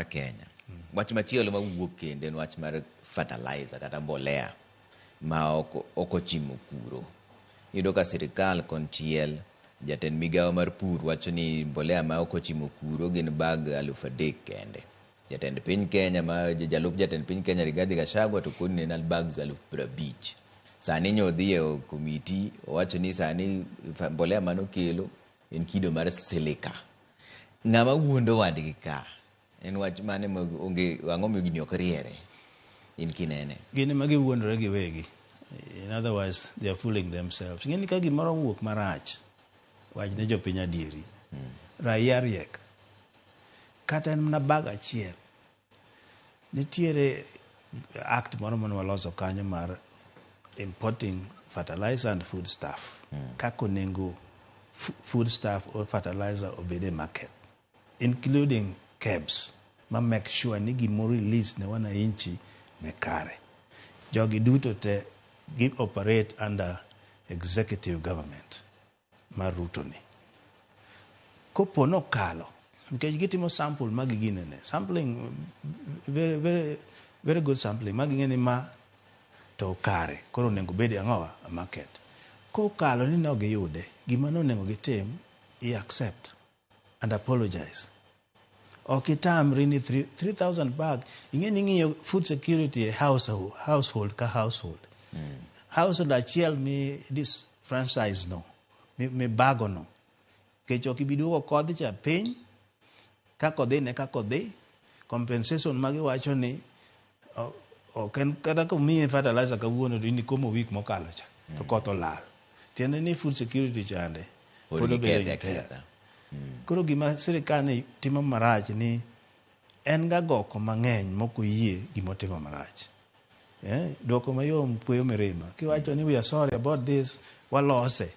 mar Kenya. Wach machielo mawuok kendo en wach mar fertilizer kata mbolea ma okochimo puro. Iyudo ka sirikal konchiel jatend migawo mar pur wacho ni mbolea ma okochimo puro gin bag 3,000 kende. Jatend piny Kenya jalup jatend piny Kenya Rigathi Gachagua to koni en bags 50,000. Sani nyodhi e komiti owacho ni sani mbolea manokelo en kido mar silica. Ng'ama wuondo wadgi ka en wach mane onge ang'o miyo gini ok riere in kinene. Gini magi wuondore giwegi. In other words, they are fooling themselves. Ng'eni ka gimoro wuok marach, wach ne jopiny adieri. Raia riek. Kata en mana bag achiel. Nitiere act moro mane waloso kanyo mar importing fertilizer and food stuff. Kako nengo food stuff or fertilizer obede market, including KEBS, ma make sure ni gimoro release ne wananchi ne kare. Jogi duto te give operate under executive government mar Ruto ni. Kopo no kalo, nikech gitimo sample magi ginene. Sampling, very good sampling. Magi ng'eni ma to kare. Koro nengo bede ang'owa a market. Ko kalo ni no giyude, gima no nengo gitim, accept and apologize. Okitamri ni 3,000 bag. Ing'eni ng'iyo food security household ka household. Household achiel mi this franchise no, mi bago no. Kech okibidugo kodhi cha piny, kakodhi ne kakodhi, compensation magi wacho ni kata kumiye fertilizer kawuono to inikomo week mokalo cha, to koth olal. Tiende ni food security chande. Koro gima sirikal timo marach ni en ga goko mang'eny moko yie gimotimo marach. Dwoko mayom pueyo mirima. Kiwacho ni we are sorry about this, walose.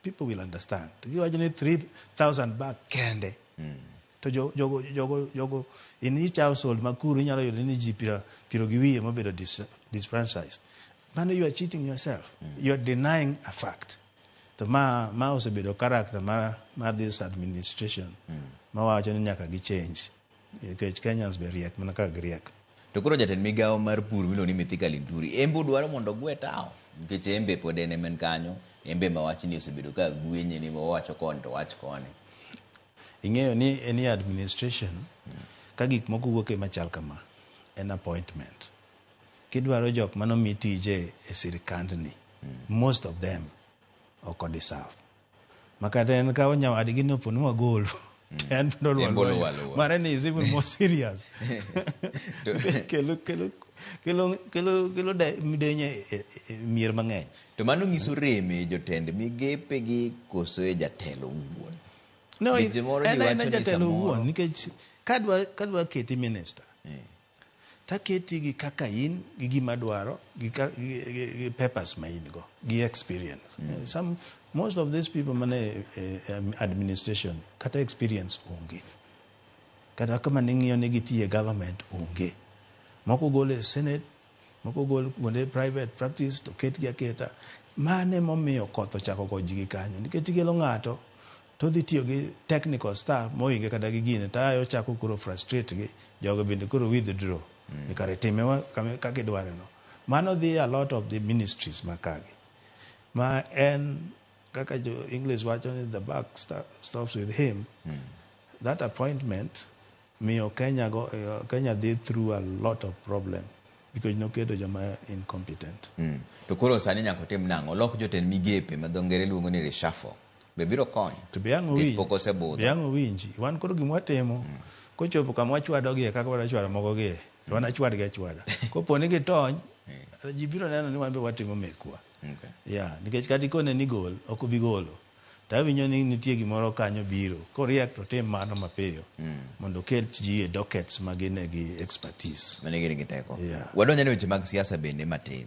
People will understand. Kiwacho ni 3,000 bag kende. To jogo in each household makuru inyalo yudo ni ji piro gi wiye mobedo disfranchised. Mano you are cheating yourself. You are denying a fact. To ma osebedo character ma this administration. Ma wacho ni nyaka gi change. Nikech Kenyans be riek mana ka giriek. To koro jatend migawo mar pur miluongo ni Mithika Linturi embe dwaro mondo gwe tao nikech embe pod en men kanyo embe ma wach ni osebedo ka gwenye ni wacho kon to wach koni. Ing'eyo ni any administration ka gik moko wuok e machal kama en appointment. Kidwaro jok mano mi tije e sirikand ni most of them ok deserve. Makata en ka onyawadgi no ponu magolo. And Marani is even more serious. Kelo midenye mier mang'eny. To mano nyiso reme jotend migepe gi koso e jatelo wuon. No, en jatelo wuon nikech kadwa keti minister. Taketi gi kaka in gi gima dwaro gi papers ma in go gi experience. Most of these people mane administration kata experience onge. Kata kama ning'iyo ne gitiye government onge. Moko gole senate, moko gole wonde private practice to ketgi aketa. Mane momiyo koth ochako ko jigi kanyo. Nikech ikelo ng'ato to dhi tiyo gi technical staff moinge kata gi gine tayo chako kuro frustrate gi jogo bende kuro withdraw. Nikare timewa kaka idware no. Mano dhi a lot of the ministries makagi. Ma en kaka jo English wacho ni the buck stops with him. That appointment miyo Kenya did through a lot of problem because noketo joma incompetent. To koro sani nyako tim nang'o lok jotend migepe ma dho ngere luongo ni reshuffle. Be biro konyo. To be yango winji. Wan koro gimwatemo kochopo kama wachwado gie kaka wachwado moko gie. Wan achwad gi achwada. Koponi gitony ji biro neno ni wan be watimo mekwa. Okay. Yeah, nikech kati kone ni gol, ok bi golo. Ta winyo ni nitie gimoro kanyo biro. Koriek to tim mano mapiyo. Mondo ket ji e dockets magine gi expertise. Manigi teko. Yeah. Wadonja ne weche mag siasa bende matin.